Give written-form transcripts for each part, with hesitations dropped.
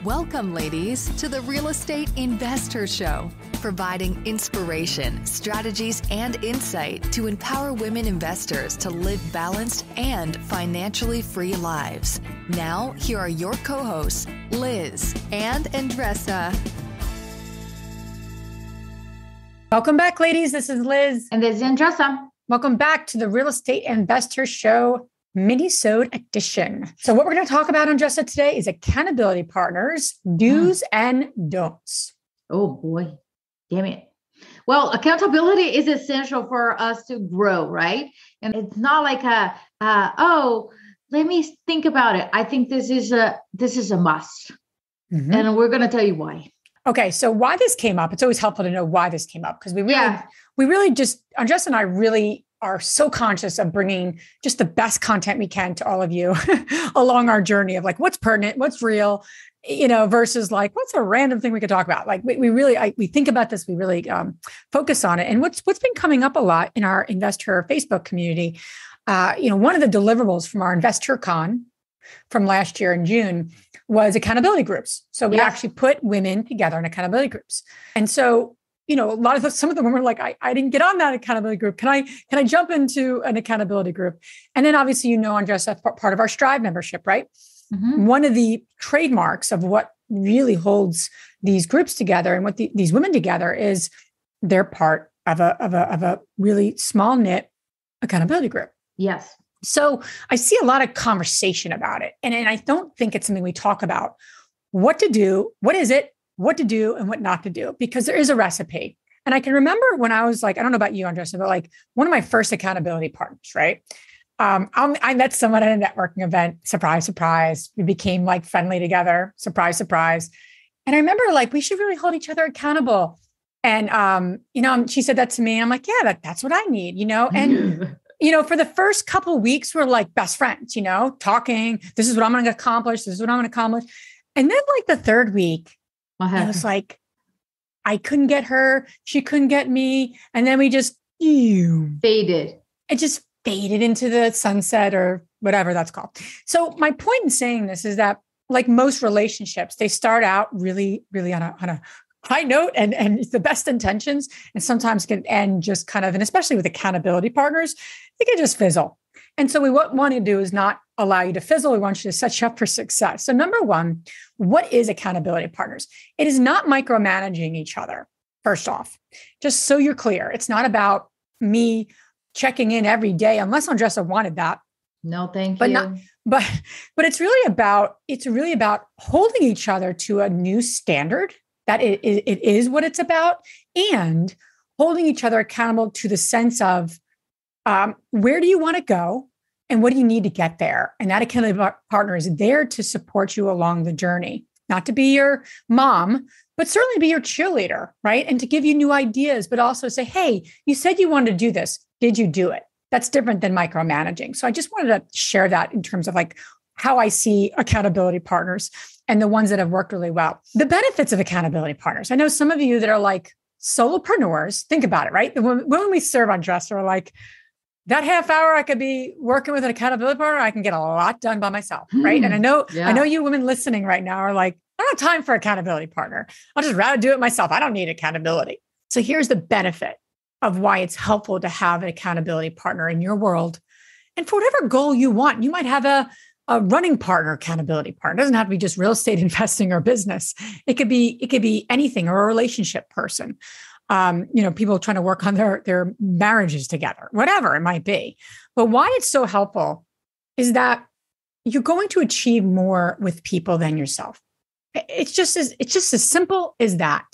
Welcome, ladies, to the Real Estate Investor Show, providing inspiration, strategies, and insight to empower women investors to live balanced and financially free lives. Now, here are your co-hosts, Liz and Andresa. Welcome back, ladies. This is Liz. And this is Andresa. Welcome back to the Real Estate Investor Show MINISODE edition. So what we're going to talk about, Andresa, today is accountability partners, do's and don'ts. Oh, boy. Damn it. Well, accountability is essential for us to grow, right? And it's not like let me think about it. I think this is a must. Mm-hmm. And we're going to tell you why. Okay. So why this came up, it's always helpful to know why this came up, because we really just, Andresa and I really are so conscious of bringing just the best content we can to all of you along our journey of like, what's pertinent, what's real, versus like, what's a random thing we could talk about? Like we think about this, we really focus on it. And what's been coming up a lot in our investor Facebook community, one of the deliverables from our Investor Con from last year in June was accountability groups. So we actually put women together in accountability groups. And so some of them were like, I didn't get on that accountability group. Can I jump into an accountability group? And then obviously, Andresa, part of our Strive membership, right? Mm-hmm. One of the trademarks of what really holds these groups together and what these women together is they're part of a really small knit accountability group. Yes. So I see a lot of conversation about it. And I don't think it's something we talk about. What to do, what is it, what to do and what not to do, because there is a recipe. And I can remember when I was like, I don't know about you, Andresa, but like one of my first accountability partners, right? I met someone at a networking event, surprise, surprise. We became like friendly together, surprise, surprise. And I remember like, we should really hold each other accountable. And, she said that to me. I'm like, yeah, that's what I need, and for the first couple of weeks, we're like best friends, talking, this is what I'm going to accomplish. This is what I'm going to accomplish. And then like the third week, it was like, I couldn't get her. She couldn't get me. And then we just faded. It just faded into the sunset or whatever that's called. So my point in saying this is that like most relationships, they start out really, really on a high note and it's the best intentions, and sometimes can end just kind of, and especially with accountability partners, they can just fizzle. And so we want to do is not allow you to fizzle. We want you to set you up for success. So number one, what is accountability partners? It is not micromanaging each other. First off, just so you're clear, it's not about me checking in every day, unless Andresa wanted that. No, thank you. But it's really about holding each other to a new standard. That it is what it's about, and holding each other accountable to the sense of where do you want to go and what do you need to get there? And that accountability partner is there to support you along the journey, not to be your mom, but certainly be your cheerleader, right? And to give you new ideas, but also say, hey, you said you wanted to do this. Did you do it? That's different than micromanaging. So I just wanted to share that in terms of like how I see accountability partners and the ones that have worked really well. The benefits of accountability partners. I know some of you that are like solopreneurs, think about it, right? When we serve on Andresa are like, that half hour I could be working with an accountability partner, I can get a lot done by myself, right? And I know you women listening right now are like, I don't have time for accountability partner. I'll just rather do it myself. I don't need accountability. So here's the benefit of why it's helpful to have an accountability partner in your world. And for whatever goal you want, you might have a running partner, accountability partner. It doesn't have to be just real estate investing or business. It could be anything, or a relationship person. People trying to work on their marriages together, whatever it might be. But why it's so helpful is that you're going to achieve more with people than yourself. It's just as simple as that.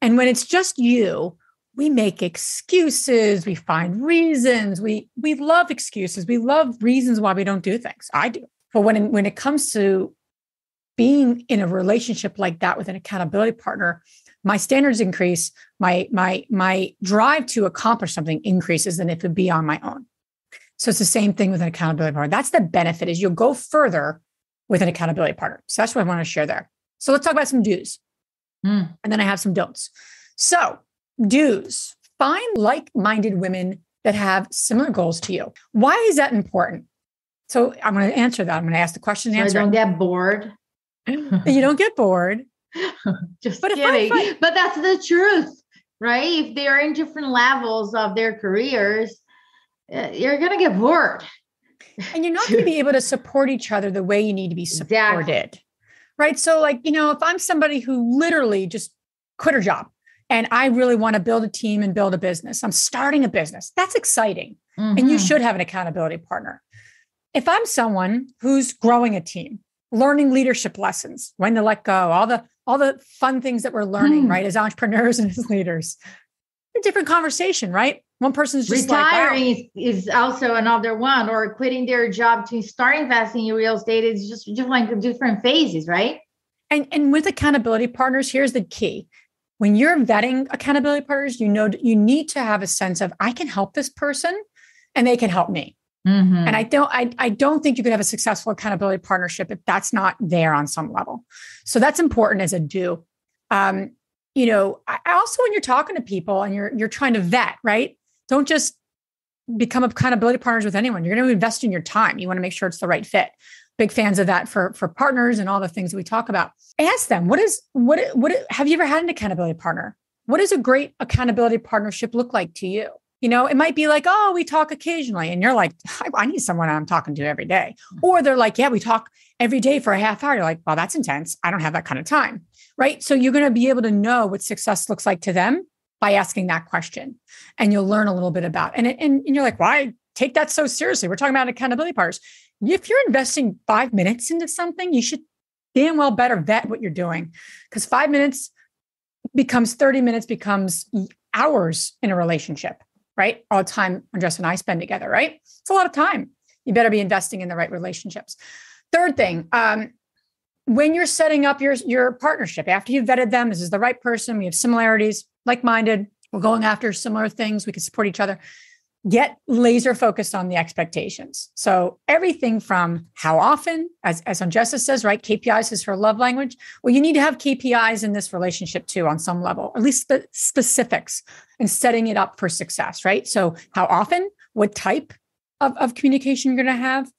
And when it's just you, we make excuses, we find reasons, we love excuses, we love reasons why we don't do things. I do. But when it comes to being in a relationship like that with an accountability partner, my standards increase, my drive to accomplish something increases than if it'd be on my own. So it's the same thing with an accountability partner. That's the benefit, is you'll go further with an accountability partner. So that's what I want to share there. So let's talk about some do's. And then I have some don'ts. So do's, find like-minded women that have similar goals to you. Why is that important? So I'm going to answer that. I'm going to ask the question and answer. I don't get bored. You don't get bored. Just But kidding. But that's the truth, right? If they're in different levels of their careers, you're going to get bored. And you're not going to be able to support each other the way you need to be supported. Exactly. Right. So like, if I'm somebody who literally just quit her job and I really want to build a team and build a business, I'm starting a business. That's exciting. Mm-hmm. And you should have an accountability partner. If I'm someone who's growing a team, learning leadership lessons, when to let go, all the fun things that we're learning, right, as entrepreneurs and as leaders, a different conversation, right? One person's just retiring like, wow. is also another one, or quitting their job to start investing in real estate. It's just like different phases, right? And with accountability partners, here's the key. When you're vetting accountability partners, you need to have a sense of, I can help this person and they can help me. Mm-hmm. And I don't think you could have a successful accountability partnership if that's not there on some level. So that's important as a do. I also, when you're talking to people and you're trying to vet, right? Don't just become accountability partners with anyone. You're going to invest in your time. You want to make sure it's the right fit. Big fans of that for partners and all the things that we talk about. Ask them, what have you ever had an accountability partner? What does a great accountability partnership look like to you? It might be like, oh, we talk occasionally. And you're like, I need someone I'm talking to every day. Or they're like, yeah, we talk every day for a half hour. You're like, well, that's intense. I don't have that kind of time. Right. So you're going to be able to know what success looks like to them by asking that question. And you'll learn a little bit about it. And you're like, why take that so seriously? We're talking about accountability partners. If you're investing 5 minutes into something, you should damn well better vet what you're doing, because 5 minutes becomes 30 minutes, becomes hours in a relationship. Right? All the time Andresa and I spend together, right? It's a lot of time. You better be investing in the right relationships. Third thing, when you're setting up your partnership, after you've vetted them, this is the right person, we have similarities, like-minded, we're going after similar things, we can support each other, get laser focused on the expectations. So everything from how often, as Andresa says, right? KPIs is her love language. Well, you need to have KPIs in this relationship too, on some level, at least specifics, and setting it up for success, right? So how often, what type of communication you're going to have,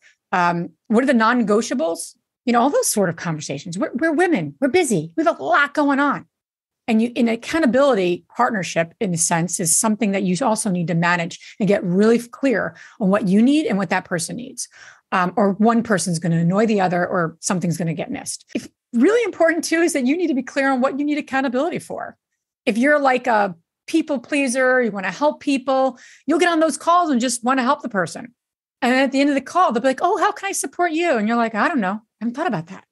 what are the non-negotiables? All those sort of conversations. We're women, we're busy, we have a lot going on. And in accountability partnership, in a sense, is something that you also need to manage and get really clear on what you need and what that person needs. Or one person's going to annoy the other, or something's going to get missed. Really important too is that you need to be clear on what you need accountability for. If you're like a people pleaser, you want to help people, you'll get on those calls and just want to help the person. And then at the end of the call, they'll be like, oh, how can I support you? And you're like, I don't know. I haven't thought about that.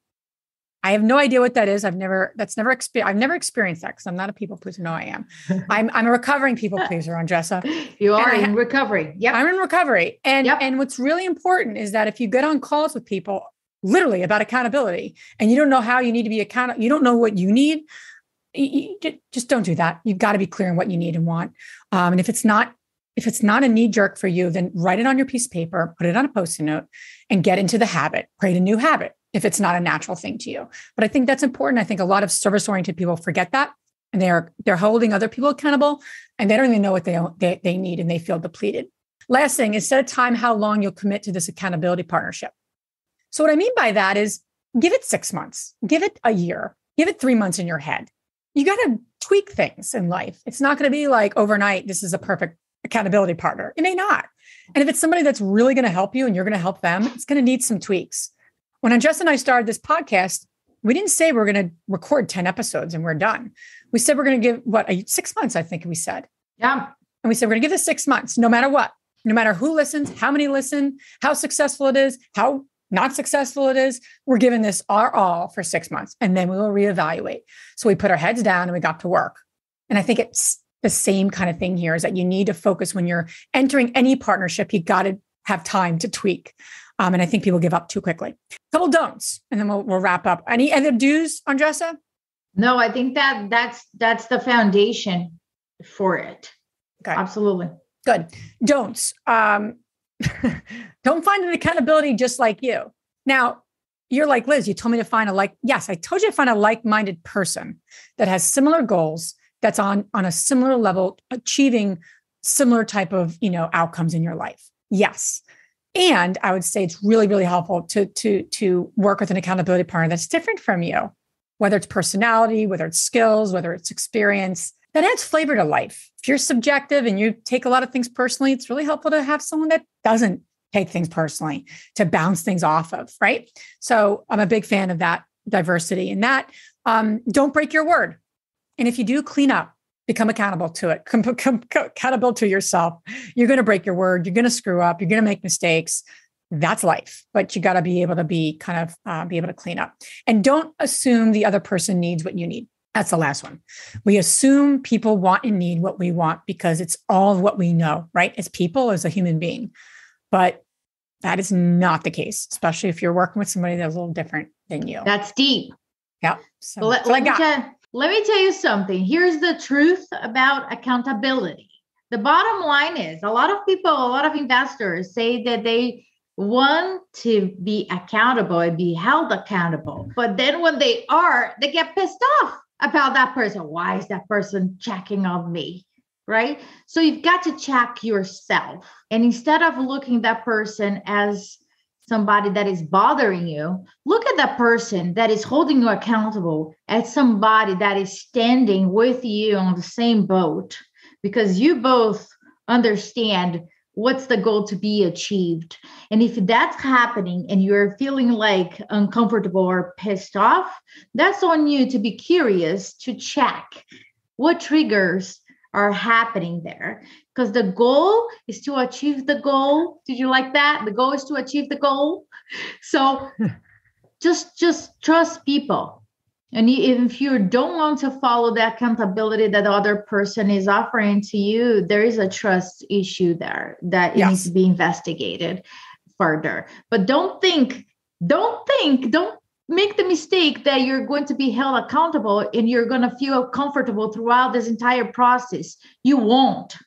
I have no idea what that is. I've never experienced that, because I'm not a people pleaser. No, I am. I'm a recovering people pleaser, Andresa. You are in recovery. Yep. I'm in recovery. And what's really important is that if you get on calls with people literally about accountability and you don't know how you need to be accountable, you don't know what you need, you just don't do that. You've got to be clear on what you need and want. And if it's not a knee jerk for you, then write it on your piece of paper, put it on a Post-it note, and get into the habit, create a new habit, if it's not a natural thing to you. But I think that's important. I think a lot of service-oriented people forget that, and they're holding other people accountable, and they don't even know what they need, and they feel depleted. Last thing is, set a time how long you'll commit to this accountability partnership. So what I mean by that is, give it 6 months, give it a year, give it 3 months in your head. You got to tweak things in life. It's not going to be like overnight, this is a perfect accountability partner. It may not. And if it's somebody that's really going to help you and you're going to help them, it's going to need some tweaks. When Andresa and I started this podcast, we didn't say we're going to record 10 episodes and we're done. We said we're going to give 6 months, I think we said. Yeah. And we said, we're going to give this 6 months, no matter what, no matter who listens, how many listen, how successful it is, how not successful it is. We're giving this our all for 6 months, and then we will reevaluate. So we put our heads down and we got to work. And I think it's the same kind of thing here, is that you need to focus when you're entering any partnership. You got to have time to tweak. And I think people give up too quickly. A couple don'ts, and then we'll wrap up. Any other do's, Andresa? No, I think that's the foundation for it. Okay. Absolutely. Good. Don'ts. Don't find an accountability just like you. Now, you're like, Liz, you told me to find yes, I told you to find a like-minded person that has similar goals, that's on a similar level, achieving similar type of, outcomes in your life. Yes. And I would say it's really, really helpful to work with an accountability partner that's different from you, whether it's personality, whether it's skills, whether it's experience. That adds flavor to life. If you're subjective and you take a lot of things personally, it's really helpful to have someone that doesn't take things personally to bounce things off of, right? So I'm a big fan of that diversity and that. Don't break your word. And if you do, clean up, become accountable to it, accountable to yourself. You're going to break your word. You're going to screw up. You're going to make mistakes. That's life, but you got to be able to be be able to clean up, and don't assume the other person needs what you need. That's the last one. We assume people want and need what we want because it's all of what we know, right? As people, as a human being. But that is not the case, especially if you're working with somebody that's a little different than you. That's deep. Yeah. So let me tell you something. Here's the truth about accountability. The bottom line is a lot of people, a lot of investors say that they want to be accountable and be held accountable. But then when they get pissed off about that person. Why is that person checking on me? Right? So you've got to check yourself. And instead of looking at that person as somebody that is bothering you, look at that person that is holding you accountable as somebody that is standing with you on the same boat, because you both understand what's the goal to be achieved. And if that's happening and you're feeling like uncomfortable or pissed off, that's on you to be curious to check what triggers are happening there, because the goal is to achieve the goal. Did you like that? The goal is to achieve the goal. So just trust people. And if you don't want to follow the accountability that the other person is offering to you, there is a trust issue there that it needs to be investigated further. But don't make the mistake that you're going to be held accountable and you're going to feel comfortable throughout this entire process. You won't.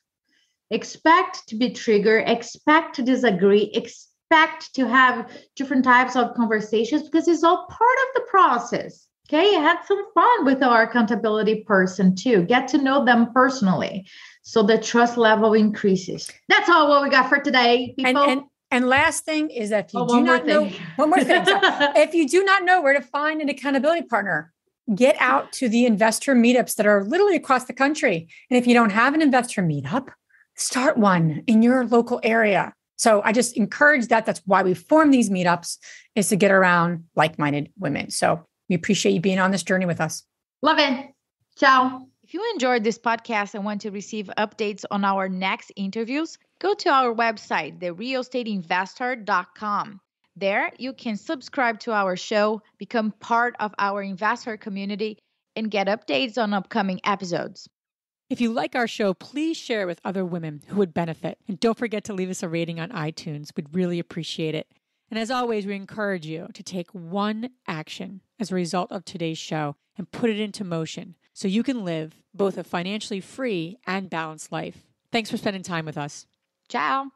Expect to be triggered, expect to disagree, expect to have different types of conversations, because it's all part of the process. Okay, have some fun with our accountability person too. Get to know them personally so the trust level increases. That's all what we got for today, people. And last thing is that if you do not know, one more thing. So if you do not know where to find an accountability partner, get out to the investor meetups that are literally across the country. And if you don't have an investor meetup, start one in your local area. So I just encourage that. That's why we form these meetups, is to get around like-minded women. So we appreciate you being on this journey with us. Love it. Ciao. If you enjoyed this podcast and want to receive updates on our next interviews, go to our website, therealestateinvestor.com. There, you can subscribe to our show, become part of our investor community, and get updates on upcoming episodes. If you like our show, please share it with other women who would benefit. And don't forget to leave us a rating on iTunes. We'd really appreciate it. And as always, we encourage you to take one action as a result of today's show and put it into motion so you can live both a financially free and balanced life. Thanks for spending time with us. Ciao.